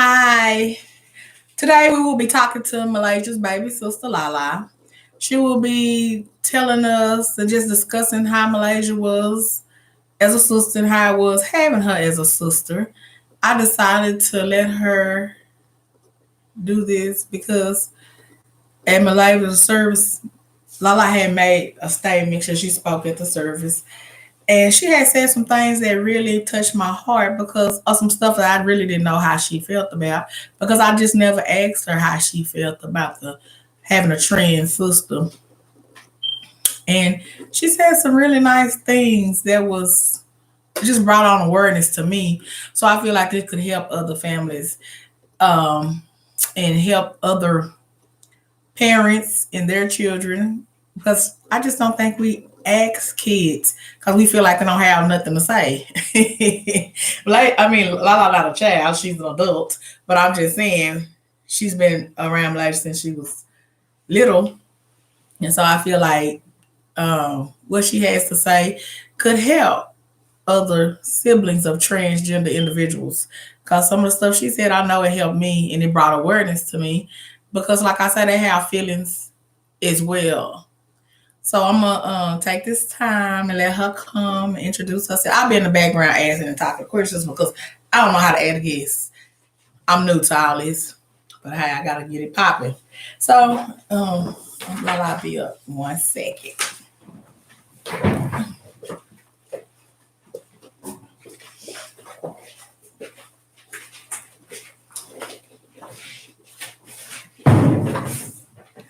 Hi. Today we will be talking to Malaysia's baby sister LaLa. She will be telling us and just discussing how Malaysia was as a sister and how it was having her as a sister. I decided to let her do this because at Malaysia's service, LaLa had made a statement because she spoke at the service. And she had said some things that really touched my heart because of some stuff that I really didn't know how she felt about because I just never asked her how she felt about the having a trans sister. And she said some really nice things that was just brought on awareness to me. So I feel like it could help other families um, and help other parents and their children because I just don't think we ask kids because we feel like they don't have nothing to say. Like, I mean, Lala not a child, she's an adult, but I'm just saying she's been around Malaysia since she was little. And so I feel like what she has to say could help other siblings of transgender individuals. Because some of the stuff she said, I know it helped me and it brought awareness to me. Because, like I said, they have feelings as well. So I'm gonna take this time and let her come and introduce herself. I'll be in the background asking and talking questions because I don't know how to add a guest. I'm new to all this, but hey, I gotta get it popping. So I'll be up 1 second.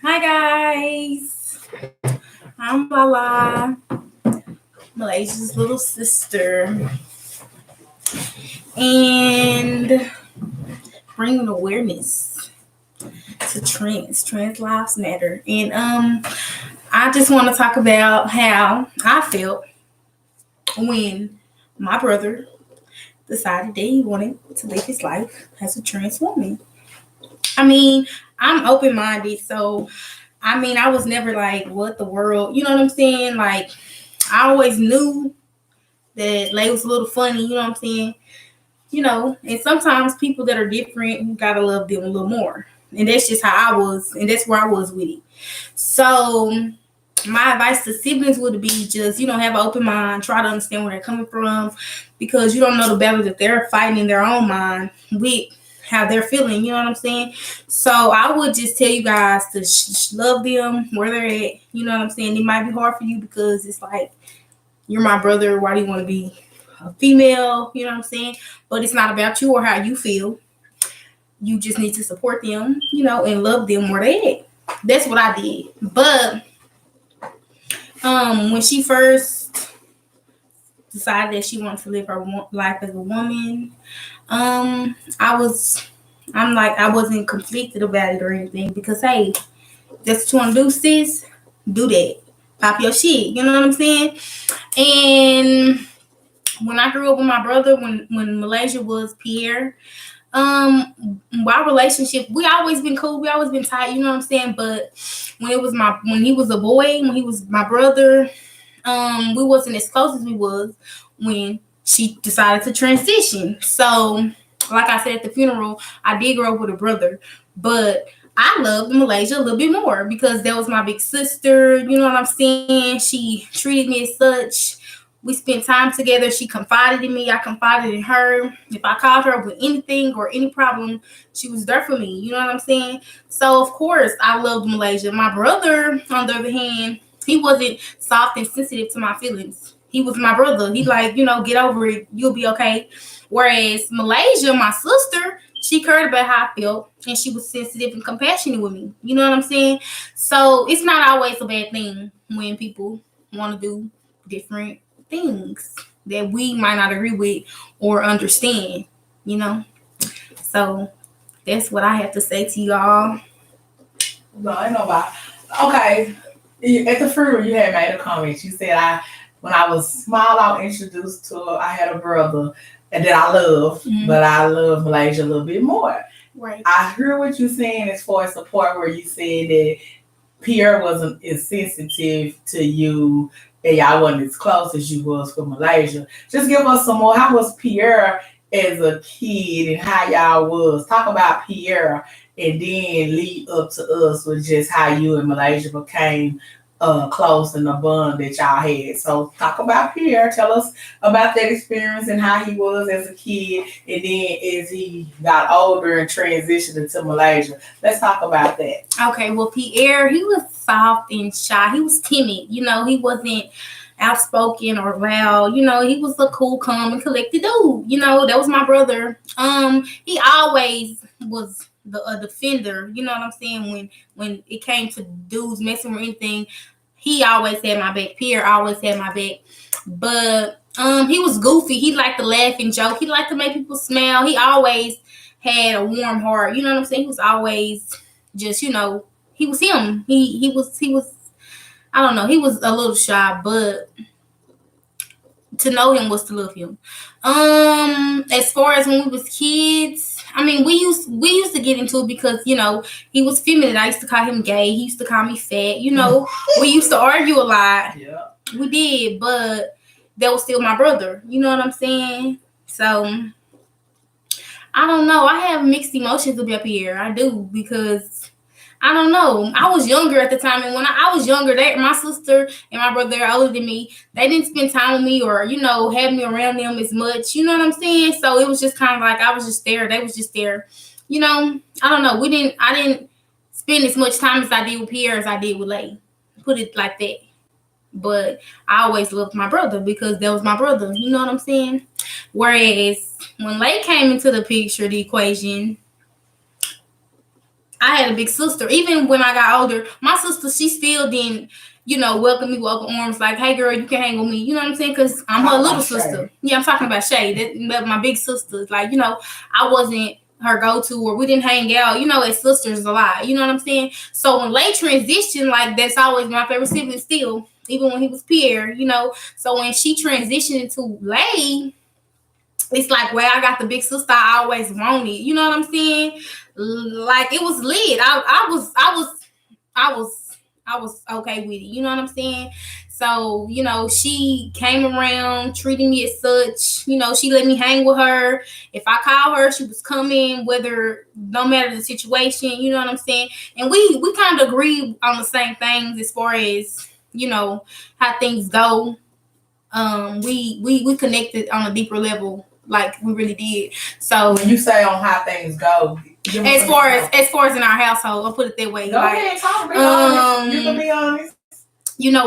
Hi guys, I'm LaLa, Malaysia's little sister, and bringing awareness to trans lives matter. And I just want to talk about how I felt when my brother decided that he wanted to live his life as a trans woman. I mean, I'm open minded, so I was never like, what the world, you know what I'm saying? Like, I always knew that Lay was a little funny, you know what I'm saying? And sometimes people that are different, you gotta love them a little more. And that's just how I was, and that's where I was with it. So, my advice to siblings would be just, have an open mind, try to understand where they're coming from, because you don't know the battle that they're fighting in their own mind with how they're feeling, you know what I'm saying? So I would just tell you guys to love them where they're at, you know what I'm saying? It might be hard for you because it's like, you're my brother, why do you want to be a female, you know what I'm saying? But it's not about you or how you feel. You just need to support them, and love them where they at. That's what I did. But when she first decided that she wanted to live her life as a woman, I wasn't conflicted about it or anything because, hey, that's what you want to do, sis, do that. Pop your shit, you know what I'm saying? And when I grew up with my brother, when Malaysia was Pierre, our relationship, we always been cool, we always been tight, you know what I'm saying? But when he was a boy, when he was my brother, we wasn't as close as we was when she decided to transition. So, like I said at the funeral, I did grow up with a brother, but I loved Malaysia a little bit more because that was my big sister. You know what I'm saying? She treated me as such. We spent time together. She confided in me. I confided in her. If I called her with anything or any problem, she was there for me. You know what I'm saying? So, of course, I loved Malaysia. My brother, on the other hand, he wasn't soft and sensitive to my feelings. He was my brother. He like, get over it. You'll be okay. Whereas Malaysia, my sister, she cared about how I felt and she was sensitive and compassionate with me. You know what I'm saying? So it's not always a bad thing when people want to do different things that we might not agree with or understand, So that's what I have to say to y'all. No, I know about. Okay, at the funeral, you had made a comment. You said when I was small, I was introduced to her. I had a brother and that I love, but I love Malaysia a little bit more. Right. I heard what you're saying as far as the part where you said that Pierre wasn't as sensitive to you and y'all wasn't as close as you was for Malaysia. Just give us some more. How was Pierre as a kid and how y'all was. Talk about Pierre and then lead up to us with just how you and Malaysia became close and the bond that y'all had. So talk about Pierre. Tell us about that experience and how he was as a kid and then as he got older and transitioned into Malaysia. Let's talk about that. Okay, well, Pierre, he was soft and shy. He was timid. He wasn't outspoken or loud. He was a cool, calm, and collected dude. That was my brother. He always was a defender. You know what I'm saying? When it came to dudes messing with anything, he always had my back. Pierre always had my back. But he was goofy. He liked to laugh and joke. He liked to make people smile. He always had a warm heart. You know what I'm saying? He was always just, he was him. He was I don't know, he was a little shy, but to know him was to love him. As far as when we was kids, I mean, we used to get into it because he was feminine. I used to call him gay. He used to call me fat. We used to argue a lot. Yeah. We did, but that was still my brother. You know what I'm saying? So I don't know. I have mixed emotions about Pierre. I do, because I don't know. I was younger at the time, and when I was younger, my sister and my brother are older than me. They didn't spend time with me or have me around them as much. You know what I'm saying? So it was just kind of like I was just there. They was just there. I don't know. I didn't spend as much time as I did with Pierre as I did with Lay. Put it like that. But I always loved my brother because that was my brother. You know what I'm saying? Whereas when Lay came into the picture, the equation, I had a big sister. Even when I got older, my sister, she still didn't, welcome me with open arms. Like, hey, girl, you can hang with me. You know what I'm saying? Because I'm her little sister. Yeah, I'm talking about Shay. That my big sister. Like, I wasn't her go-to, or we didn't hang out, as sisters a lot. You know what I'm saying? So when Lay transitioned, like, that's always my favorite sibling still. Even when he was Pierre, So when she transitioned into Lay, it's like, well, I got the big sister I always wanted. You know what I'm saying? Like, it was lit. I was okay with it. You know what I'm saying? So, she came around treating me as such. She let me hang with her. If I called her, she was coming, whether no matter the situation. You know what I'm saying? And we kind of agreed on the same things as far as, how things go. We connected on a deeper level, like we really did. So when you say on how things go, as far as in our household, I'll put it that way. Go ahead, talk. Be honest. You can be honest.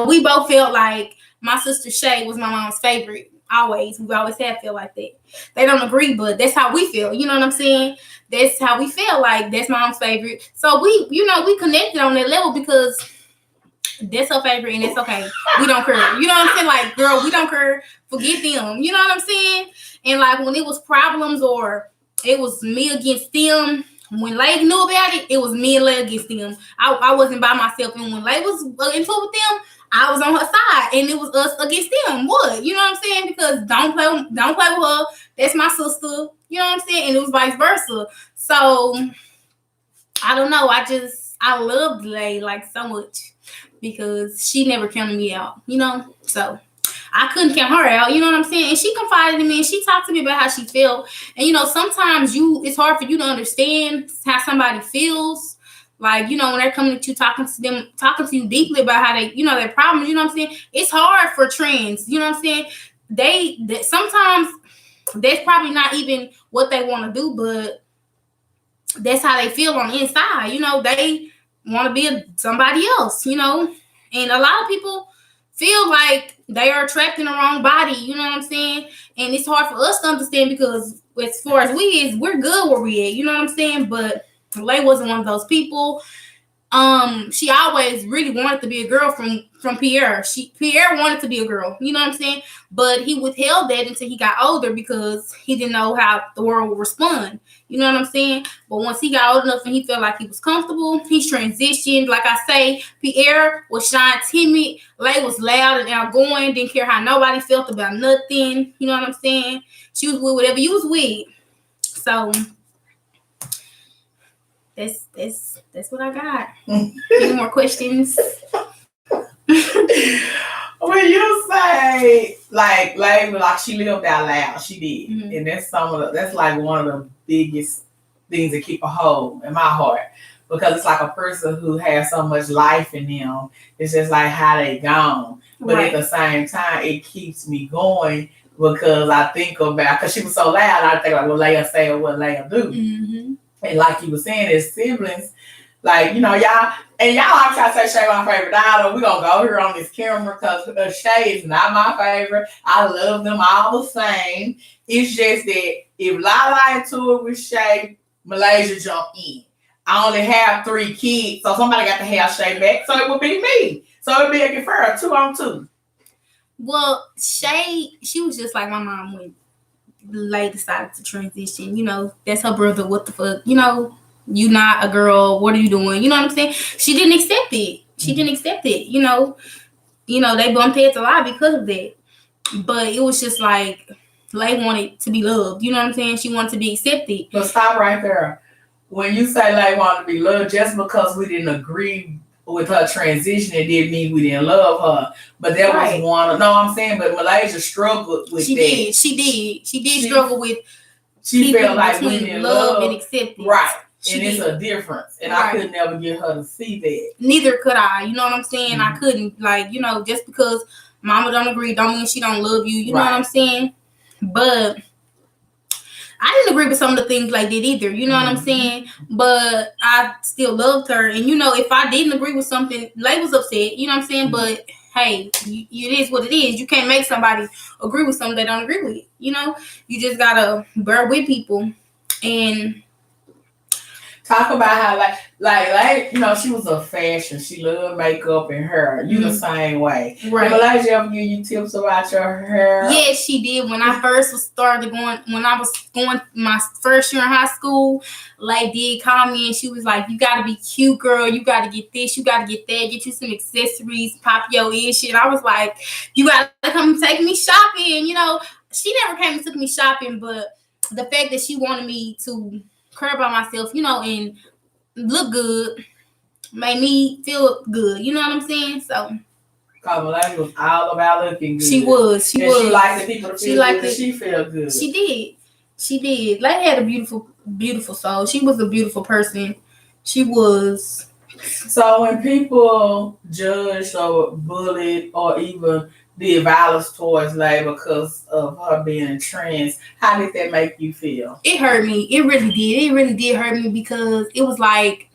We both felt like my sister Shay was my mom's favorite. Always, we always have felt like that. They don't agree, but that's how we feel. You know what I'm saying? That's how we feel. Like, that's mom's favorite. So we connected on that level because that's her favorite, and it's okay. We don't care. You know what I'm saying? Like, girl, we don't care. Forget them. You know what I'm saying? And like, when it was problems or it was me against them, when Lay knew about it, it was me and Lay against them. I wasn't by myself. And when Lay was into it with them, I was on her side, and it was us against them. What? You know what I'm saying? Because don't play with her. That's my sister. You know what I'm saying? And it was vice versa. So I don't know. I loved Lay like so much because she never counted me out. So I couldn't count her out. You know what I'm saying? And she confided in me, and she talked to me about how she felt. And sometimes it's hard for you to understand how somebody feels. Like, when they're coming at you, talking to you deeply about how they, their problems. You know what I'm saying? It's hard for trans. You know what I'm saying? They sometimes that's probably not even what they want to do, but that's how they feel on the inside. They want to be somebody else. And a lot of people feel like they are trapped in the wrong body. You know what I'm saying? And it's hard for us to understand because as far as we're good where we at. You know what I'm saying? But Lay wasn't one of those people. She always really wanted to be a girl from Pierre. Pierre wanted to be a girl, you know what I'm saying? But he withheld that until he got older because he didn't know how the world would respond. You know what I'm saying? But once he got old enough and he felt like he was comfortable, he transitioned. Like I say, Pierre was shy and timid. Lay was loud and outgoing, didn't care how nobody felt about nothing. You know what I'm saying? She was with whatever you was with. So that's what I got. Any more questions? When you say like she lived out loud, she did, and that's like one of the biggest things that keep a hold in my heart because it's like a person who has so much life in them. It's just like how they gone, but at the same time, it keeps me going because I think about because she was so loud. I think like what Leia say or what Leia do, and like you were saying, as siblings. Like, y'all, I'm trying to say Shay my favorite daughter. We're going to go here on this camera because Shay is not my favorite. I love them all the same. It's just that if LaLa into it with Shay, Muhlaysia jump in. I only have 3 kids, so somebody got to have Shay back, so it would be me. So it would be a defer, 2-on-2. Well, Shay, she was just like my mom when Lay decided to transition. That's her brother. What the fuck? You not a girl. What are you doing? You know what I'm saying? She didn't accept it. They bumped heads a lot because of that. But it was just like Lay wanted to be loved. You know what I'm saying? She wanted to be accepted. But stop right there. When you say Lay wanted to be loved, just because we didn't agree with her transition, it didn't mean we didn't love her. But that was one. No, I'm saying, but Muhlaysia struggled with that. She did struggle with. She felt like we didn't love and acceptance. Right. And it's a difference. And I could never get her to see that. Neither could I. You know what I'm saying? I couldn't. Just because mama don't agree don't mean she don't love you. You know what I'm saying? But I didn't agree with some of the things like that either. You know what I'm saying? But I still loved her. And, if I didn't agree with something, Lay was upset. You know what I'm saying? But, hey, it is what it is. You can't make somebody agree with something they don't agree with. You just got to bear with people. And talk about how like she was a fashion. She loved makeup and hair. You the same way. Right. Did Muhlaysia ever give you tips about your hair? Yes, she did. When I first was going my first year in high school, Lay did call me and she was like, "You gotta be cute, girl. You gotta get this. You gotta get that. Get you some accessories. Pop your ear shit." And I was like, "You gotta come take me shopping." She never came and took me shopping, but the fact that she wanted me to care about myself, and look good, made me feel good. You know what I'm saying? So, because Muhlaysia was all about looking good. She was. She liked the people to feel good. And she felt good. She did. Lay had a beautiful, beautiful soul. She was a beautiful person. She was. So when people judged or bullied or even did violence towards Lay because of her being trans, how did that make you feel? It hurt me. It really did. It really did hurt me because it was like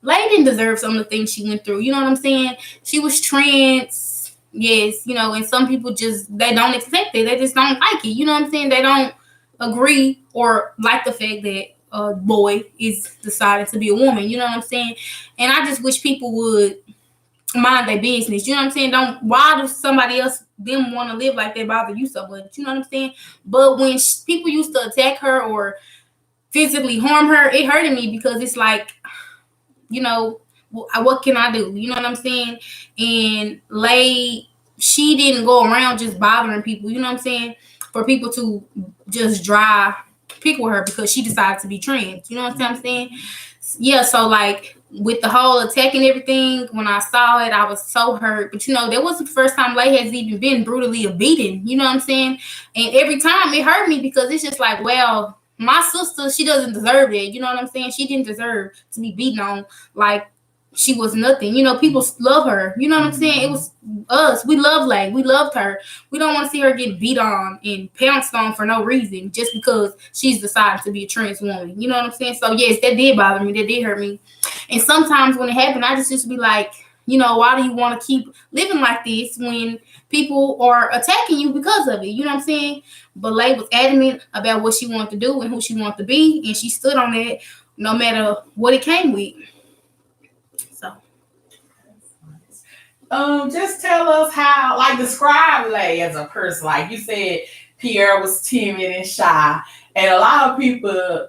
Lay didn't deserve some of the things she went through. You know what I'm saying? She was trans, yes, and some people they don't accept it. They just don't like it. You know what I'm saying? They don't agree or like the fact that a boy is decided to be a woman. You know what I'm saying? And I just wish people would mind their business. You know what I'm saying? Why does somebody else them want to live like that bother you so much? You know what I'm saying? But when people used to attack her or physically harm her, it hurted me because it's like, what can I do? You know what I'm saying? And Lay, she didn't go around just bothering people. You know what I'm saying? For people to just pick with her because she decided to be trans. You know what I'm saying? Yeah, so like with the whole attack and everything, when I saw it, I was so hurt. But that wasn't the first time Lay has even been brutally beaten. You know what I'm saying? And every time it hurt me because it's just like, well, my sister, she doesn't deserve it. You know what I'm saying? She didn't deserve to be beaten on like she was nothing. People love her. You know what I'm saying? It was us. We love Lay. We loved her. We don't want to see her get beat on and pounced on for no reason just because she's decided to be a trans woman. You know what I'm saying? So, yes, that did bother me. That did hurt me. And sometimes when it happened, I just be like, why do you want to keep living like this when people are attacking you because of it? You know what I'm saying? But Lay was adamant about what she wanted to do and who she wanted to be. And she stood on that no matter what it came with. Just tell us how, describe Lay as a person. Like you said, Pierre was timid and shy. And a lot of people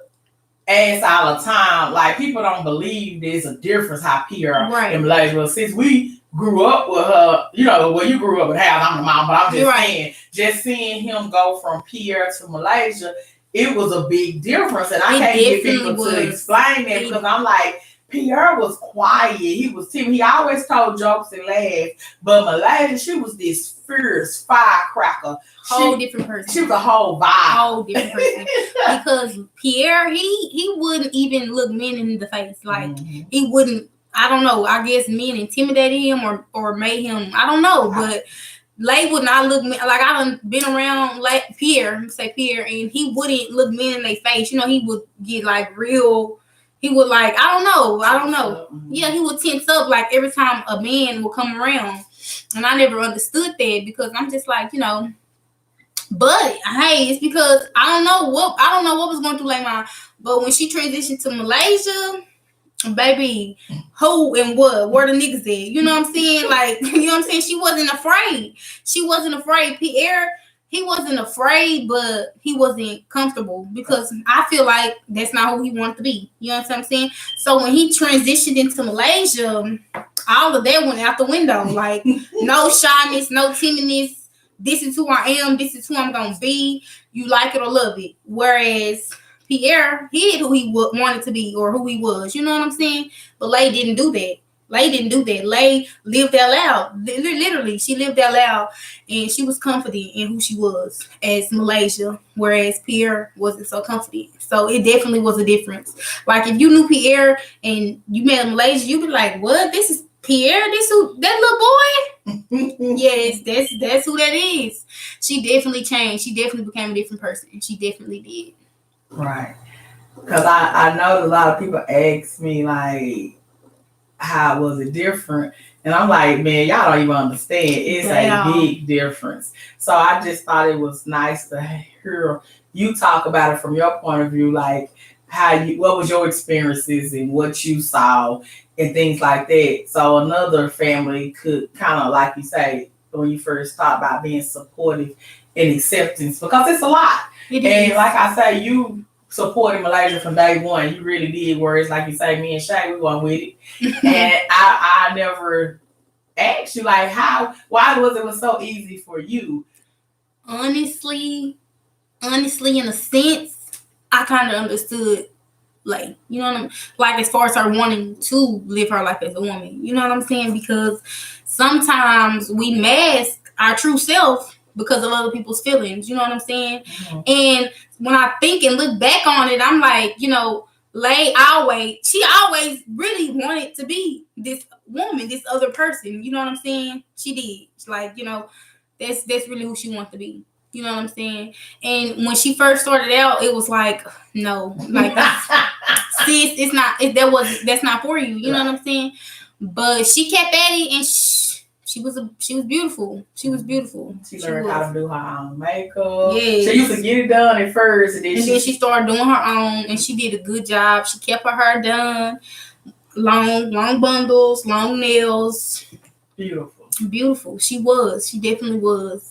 ask all the time, like, people don't believe there's a difference how Pierre and Muhlaysia was. Since we grew up with her, you grew up with Hal, I'm the mom, but I'm just saying, just seeing him go from Pierre to Muhlaysia, it was a big difference. And I can't get people to explain that because I'm like, Pierre was quiet. He was timid. He always told jokes and laughed. But Muhlaysia, she was this fierce firecracker. Whole different person. She was a whole vibe. Whole different person. Because Pierre, he wouldn't even look men in the face. Like he wouldn't. I don't know. I guess men intimidated him or made him. I don't know, but. Lay would not look like I done been around like Pierre, and he wouldn't look men in their face. You know, he would get like real. He would like I don't know. Yeah, he would tense up like every time a man would come around, and I never understood that because I'm just like But hey, it's because I don't know what was going through Lay mind. But when she transitioned to Muhlaysia. Baby, who and what? Where the niggas at? You know what I'm saying? Like, you know what I'm saying? She wasn't afraid. Pierre, he wasn't afraid, but he wasn't comfortable because I feel like that's not who he wanted to be. You know what I'm saying? So when he transitioned into Muhlaysia, all of that went out the window. Like, no shyness, no timidness. This is who I am. This is who I'm going to be. You like it or love it. Whereas Pierre hid who he wanted to be or who he was. You know what I'm saying? But Lay didn't do that. Lay lived out loud. Literally, she lived out loud, and she was confident in who she was as Muhlaysia, whereas Pierre wasn't so confident. So it definitely was a difference. Like if you knew Pierre and you met Muhlaysia, you'd be like, "What? This is Pierre? This who? That little boy?" Yes, that's who that is. She definitely changed. She definitely became a different person. She definitely did. Right. Because I know a lot of people ask me, like, how was it different? And I'm like, man, y'all don't even understand. It's a big difference. So I just thought it was nice to hear you talk about it from your point of view, like what was your experiences and what you saw and things like that. So another family could kind of, like you say, when you first talk about being supportive and acceptance, because it's a lot. And like I say, you supported Muhlaysia from day one. You really did. Whereas, like you say, me and Shay, we went with it. And I never asked you, like, why was it so easy for you? Honestly, in a sense, I kind of understood, like, you know what I'm like, as far as her wanting to live her life as a woman. You know what I'm saying? Because sometimes we mask our true self because of other people's feelings. You know what I'm saying? Mm-hmm. And when I think and look back on it, I'm like, Lay she always really wanted to be this woman, this other person. You know what I'm saying? She did. Like, that's really who she wanted to be. You know what I'm saying? And when she first started out, it was like, no, like sis, that's not for you. You know what I'm saying? But she kept at it, and she was beautiful. She was beautiful. She learned how to do her own makeup. Yeah, she used to get it done at first, and then she started doing her own, and she did a good job. She kept her hair done, long bundles, long nails. Beautiful. She was. She definitely was.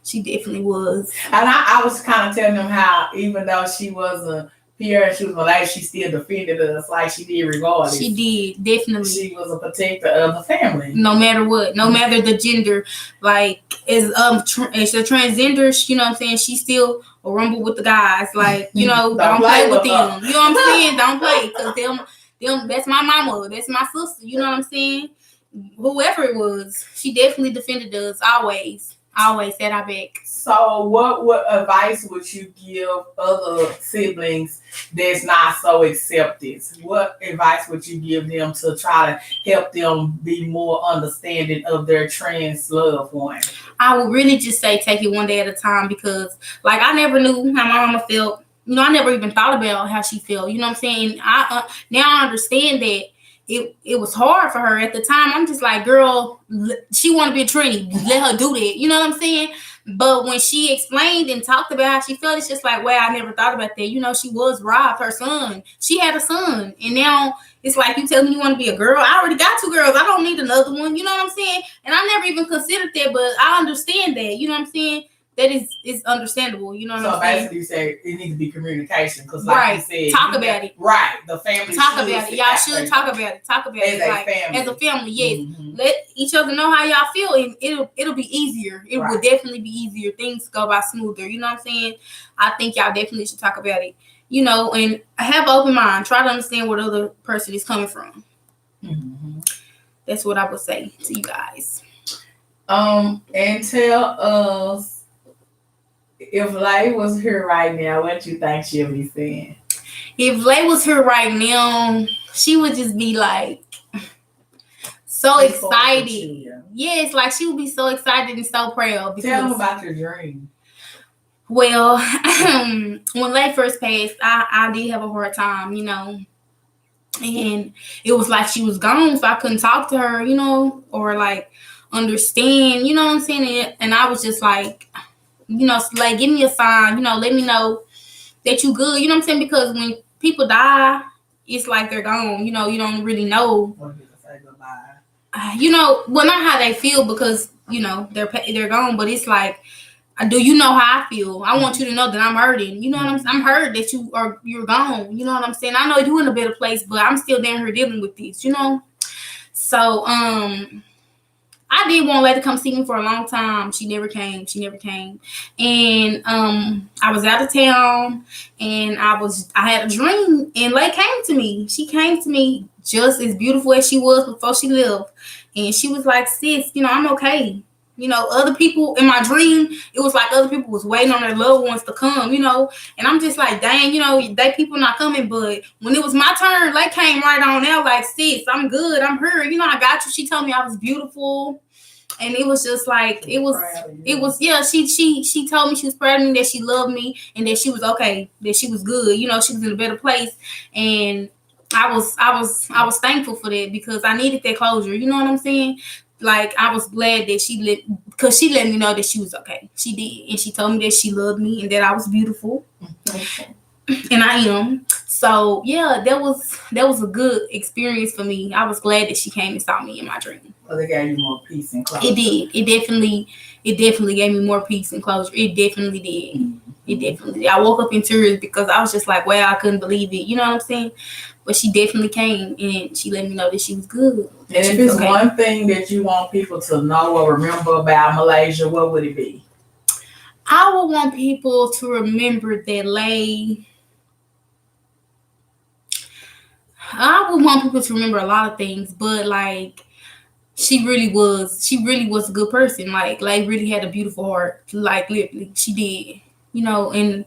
And I was kind of telling them how, even though she wasn't Pierre and she was Muhlaysia, she still defended us like she did regardless. She did, definitely. She was a protector of the family. No matter what, no matter the gender. Like, as a transgender, you know what I'm saying, she still will rumble with the guys. Like, don't play with them. You know what I'm saying? Don't play, because them, that's my mama, that's my sister. You know what I'm saying? Whoever it was, she definitely defended us, always had our back. So what advice would you give other siblings that's not so accepted? What advice would you give them to try to help them be more understanding of their trans loved one? I would really just say take it one day at a time, because like I never knew how my mama felt. I never even thought about how she felt. You know what I'm saying? Now I understand that it was hard for her at the time. I'm just like, girl, she want to be a Trini. Let her do that. You know what I'm saying? But when she explained and talked about how she felt, it's just like, wow, I never thought about that. She was robbed. Her son. She had a son. And now it's like, you tell me you want to be a girl. I already got 2 girls. I don't need another one. You know what I'm saying? And I never even considered that, but I understand that. You know what I'm saying? that is understandable. You know what I'm saying? So basically, you say it needs to be communication because, like you said, talk about it. Right, the family talk about it. Y'all should talk about it. Talk about it as a family. Yes, let each other know how y'all feel, and it'll be easier. It will definitely be easier. Things go by smoother. You know what I'm saying? I think y'all definitely should talk about it. You know, and have an open mind. Try to understand where the other person is coming from. That's what I would say to you guys. And tell us, if Lay was here right now, what you think she'll be saying? If Lay was here right now, she would just be like so excited. Yes, like she would be so excited and so proud. Tell them about your dream. Well, when Lay first passed, I did have a hard time, you know. And it was like she was gone, so I couldn't talk to her, you know, or like understand, you know what I'm saying? And I was just like, you know, like give me a sign, you know, let me know that you good, you know what I'm saying? Because when people die, it's like they're gone, you know, you don't really know. Say goodbye. You know, well, not how they feel because, you know, they're gone, but it's like, do you know how I feel? I want you to know that I'm hurting. You know what I'm saying? I'm hurt that you're gone. You know what I'm saying? I know you're in a better place, but I'm still down here dealing with this, you know? So, I did want Lay to come see me for a long time. She never came. And I was out of town and I had a dream and Lay came to me. She came to me just as beautiful as she was before she left. And she was like, sis, you know, I'm okay. You know, other people in my dream, it was like other people was waiting on their loved ones to come, you know. And I'm just like, dang, you know, they people not coming. But when it was my turn, Lay came right on out like, sis, I'm good. I'm her. You know, I got you. She told me I was beautiful. And it was just like, it was, yeah, she told me she was proud of me, that she loved me, and that she was okay, that she was good. You know, she was in a better place. And I was thankful for that because I needed that closure. You know what I'm saying? Like, I was glad that because she let me know that she was okay. She did. And she told me that she loved me and that I was beautiful. And I am. So, yeah, that was a good experience for me. I was glad that she came and saw me in my dream. Well, it gave you more peace and closure. It did. It definitely gave me more peace and closure. It definitely did. It definitely did. I woke up in tears because I was just like, wow, I couldn't believe it. You know what I'm saying? But she definitely came and she let me know that she was good. And if it's one thing that you want people to know or remember about Muhlaysia, what would it be? I would want people to remember that Lay. I would want people to remember a lot of things, but like she really was a good person. Like really had a beautiful heart. Like literally, she did. You know, and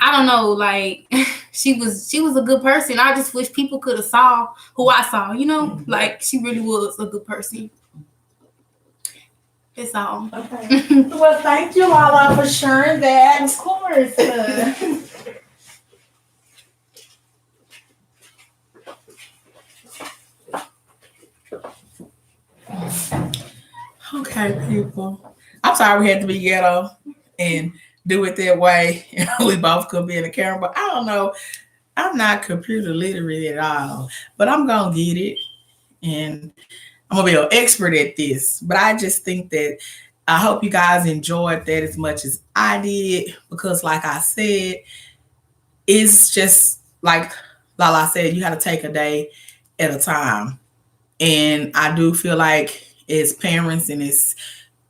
I don't know, like she was a good person. I just wish people could have saw who I saw, you know? Like she really was a good person. That's all. Okay. Well, thank you, LaLa, for sharing that. Of course. Okay, people. I'm sorry we had to be ghetto and do it that way. We both could be in the camera, but I don't know. I'm not computer literate at all, but I'm going to get it. And I'm going to be an expert at this. But I just think that I hope you guys enjoyed that as much as I did, because like I said, it's just like LaLa said, you have to take a day at a time. And I do feel like as parents and as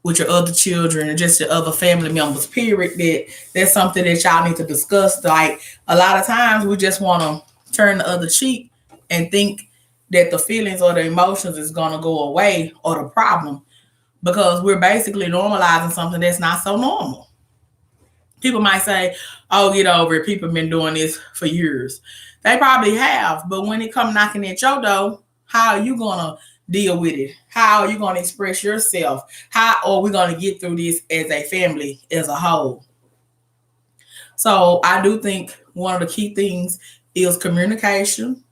with your other children and just your other family members, period, that's something that y'all need to discuss. Like a lot of times we just want to turn the other cheek and think that the feelings or the emotions is going to go away or the problem, because we're basically normalizing something that's not so normal. People might say, oh, get over it. People have been doing this for years. They probably have, but when it come knocking at your door, how are you going to deal with it? How are you going to express yourself? How are we going to get through this as a family, as a whole? So I do think one of the key things is communication,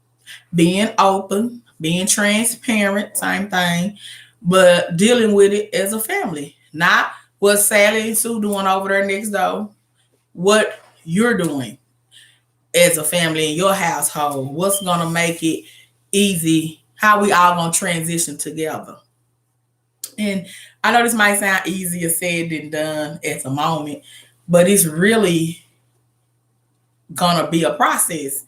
being open, being transparent, same thing, but dealing with it as a family. Not what Sally and Sue doing over there next door, what you're doing as a family in your household. What's going to make it easy? How we all going to transition together? And I know this might sound easier said than done at the moment, but it's really gonna be a process.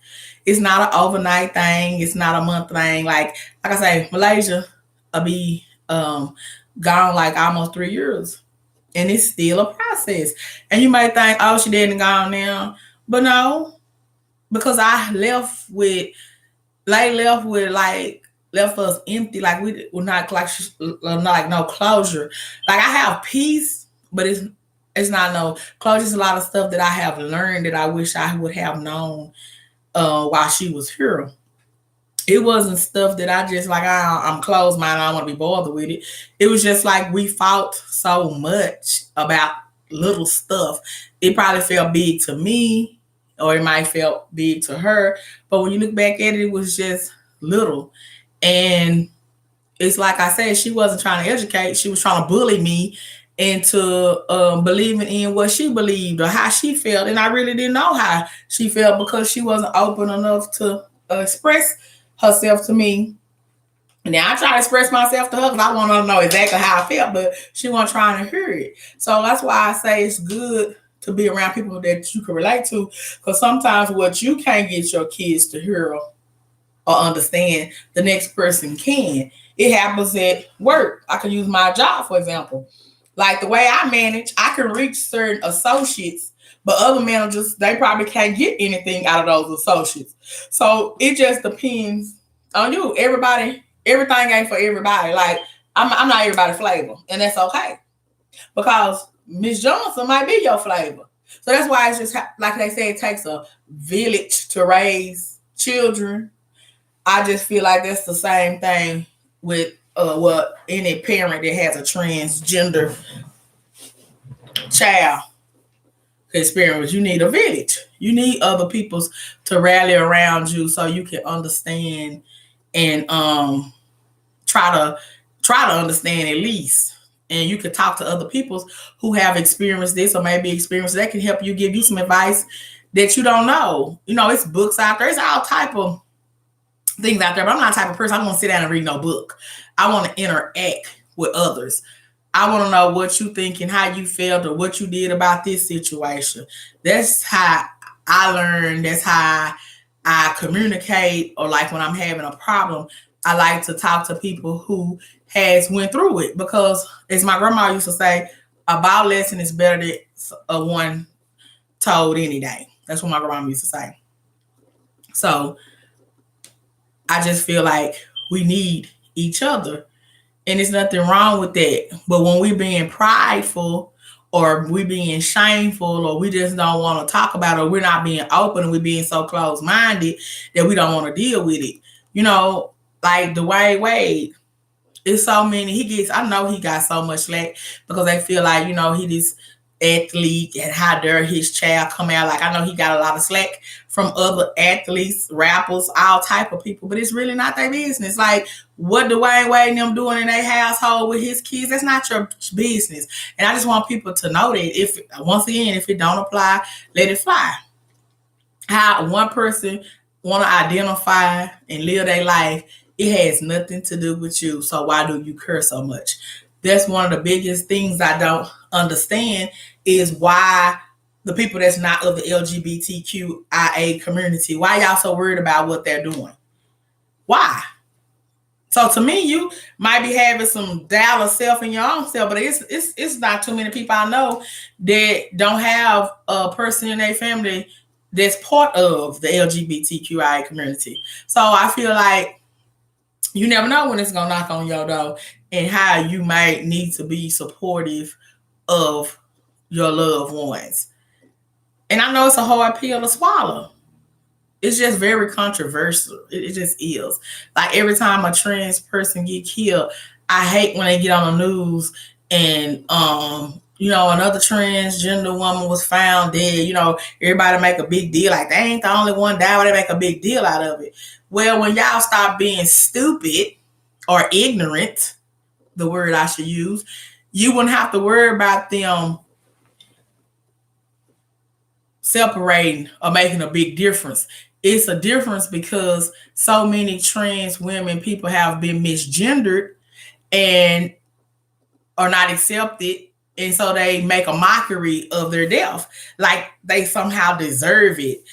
It's not an overnight thing. It's not a month thing. Like I say, Malaysia will be gone like almost 3 years, and it's still a process. And you might think, oh, she didn't gone now, but no, because I left with left us empty. Like we're not like no closure. Like I have peace, but it's not no closure. It's a lot of stuff that I have learned that I wish I would have known while she was here. It wasn't stuff that I just like. I'm closed minded. I don't want to be bothered with it. It was just like we fought so much about little stuff. It probably felt big to me, or it might felt big to her. But when you look back at it, it was just little. And it's like I said, she wasn't trying to educate. She was trying to bully me into believing in what she believed or how she felt. And I really didn't know how she felt because she wasn't open enough to express herself to me. And now I try to express myself to her because I want her to know exactly how I felt, but she wasn't trying to hear it. So that's why I say it's good to be around people that you can relate to, because sometimes what you can't get your kids to hear or understand, the next person can. It happens at work. I can use my job, for example. Like the way I manage, I can reach certain associates, but other managers, they probably can't get anything out of those associates. So it just depends on you. Everything ain't for everybody. Like I'm not everybody's flavor, and that's okay because Miss Johnson might be your flavor. So that's why it's just like they say, it takes a village to raise children. I just feel like that's the same thing with what any parent that has a transgender child experience. You need a village. You need other peoples to rally around you so you can understand and try to understand at least. And you can talk to other people who have experienced this or maybe experienced that can help you, give you some advice that you don't know. You know, it's books out there. It's all type of things out there, but I'm not the type of person I want to sit down and read no book. I want to interact with others. I want to know what you think and how you felt or what you did about this situation. That's how I learn. That's how I communicate. Or like when I'm having a problem, I like to talk to people who has went through it, because as my grandma used to say, a bad lesson is better than a one told any day. That's what my grandma used to say. So I just feel like we need each other. And there's nothing wrong with that. But when we being prideful or we being shameful or we just don't want to talk about it, or we're not being open and we being so closed-minded that we don't want to deal with it. You know, like Dwayne Wade, it's so many. I know he got so much slack because they feel like, you know, he this athlete and how dare his child come out. Like I know he got a lot of slack from other athletes, rappers, all type of people, but it's really not their business. Like what Dwayne Wade and them doing in their household with his kids, that's not your business. And I just want people to know that if it don't apply, let it fly. How one person want to identify and live their life, it has nothing to do with you. So why do you care so much? That's one of the biggest things I don't understand, is why the people that's not of the LGBTQIA community, why y'all so worried about what they're doing? Why? So to me, you might be having some doubt of self in your own self, but it's not too many people I know that don't have a person in their family that's part of the LGBTQIA community. So I feel like you never know when it's gonna knock on your door and how you might need to be supportive of your loved ones. And I know it's a hard pill to swallow. It's just very controversial. It just is. Like every time a trans person get killed, I hate when they get on the news and you know, another transgender woman was found dead. You know, everybody make a big deal. Like they ain't the only one died, but they make a big deal out of it. Well, when y'all stop being stupid or ignorant, the word I should use, you wouldn't have to worry about them separating or making a big difference. It's a difference because so many trans women, people have been misgendered, and or not accepted, and so they make a mockery of their death, like they somehow deserve it,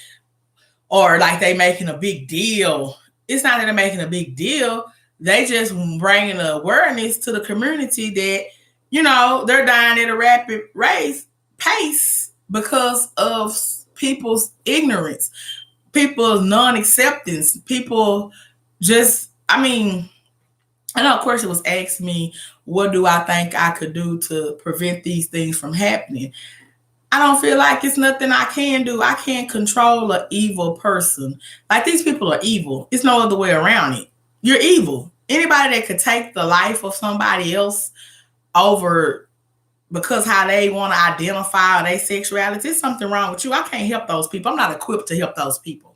or like they making a big deal. It's not that they're making a big deal. They just bringing awareness to the community that, they're dying at a rapid pace because of people's ignorance, people's non-acceptance, people just, I know, of course, it was asked me, what do I think I could do to prevent these things from happening? I don't feel like it's nothing I can do. I can't control an evil person. Like, these people are evil. It's no other way around it. You're evil. Anybody that could take the life of somebody else over because how they want to identify or their sexuality, there's something wrong with you. I can't help those people. I'm not equipped to help those people.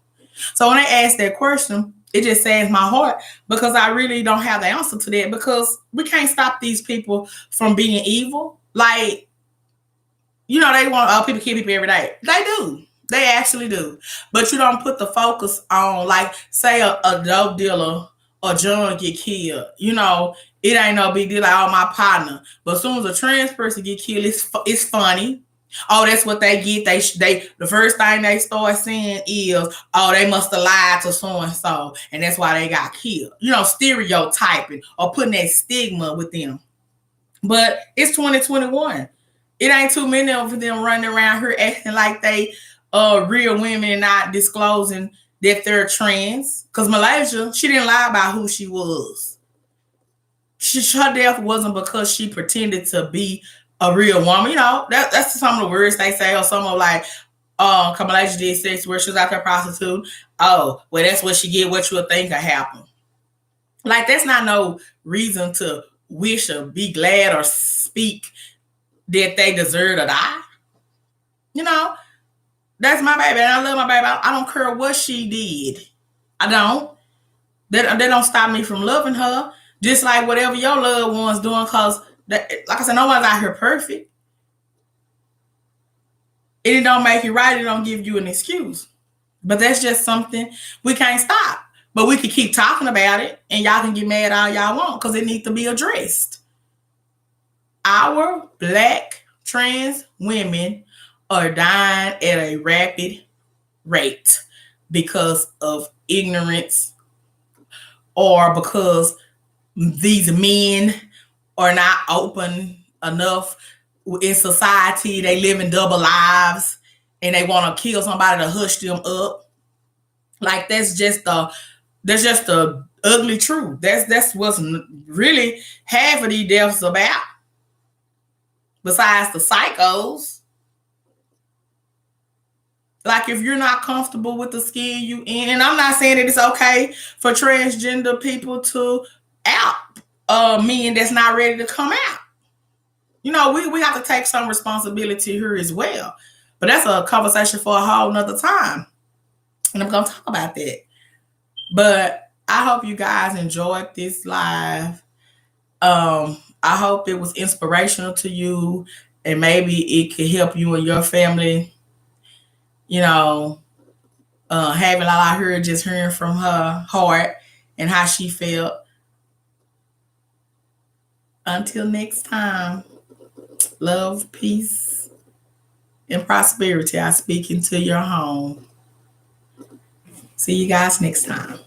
So when they ask that question, it just saddens my heart because I really don't have the answer to that, because we can't stop these people from being evil. Like, they want people to kill people every day. They do. They actually do. But you don't put the focus on, like, say a dope dealer or John get killed. It ain't no big deal, like, oh, my partner. But as soon as a trans person get killed, it's funny. Oh, that's what they get. They the first thing they start saying is, oh, they must have lied to so and so, and that's why they got killed. Stereotyping or putting that stigma with them. But it's 2021. It ain't too many of them running around here acting like they real women and not disclosing that they're trans. Because Muhlaysia, she didn't lie about who she was. Her death wasn't because she pretended to be a real woman. That's some of the words they say, or some of like, Muhlaysia did sex where she was out there prostitute. Oh, well, that's what she get, what you would think could happen. Like, that's not no reason to wish or be glad or speak that they deserve to die. That's my baby, and I love my baby. I don't care what she did. I don't. They don't stop me from loving her. Just like whatever your loved one's doing, because, like I said, no one's out here perfect. And it don't make it right. It don't give you an excuse. But that's just something we can't stop. But we can keep talking about it, and y'all can get mad all y'all want, because it needs to be addressed. Our Black trans women are dying at a rapid rate because of ignorance, or because these men are not open enough in society. They live in double lives and they want to kill somebody to hush them up. Like, that's just the ugly truth. That's what's really half of these deaths about. Besides the psychos. Like, if you're not comfortable with the skin you in, and I'm not saying that it's okay for transgender people to out men that's not ready to come out. We have to take some responsibility here as well. But that's a conversation for a whole nother time. And I'm going to talk about that. But I hope you guys enjoyed this live. I hope it was inspirational to you, and maybe it could help you and your family. Having LaLa here, just hearing from her heart and how she felt. Until next time, love, peace, and prosperity. I speak into your home. See you guys next time.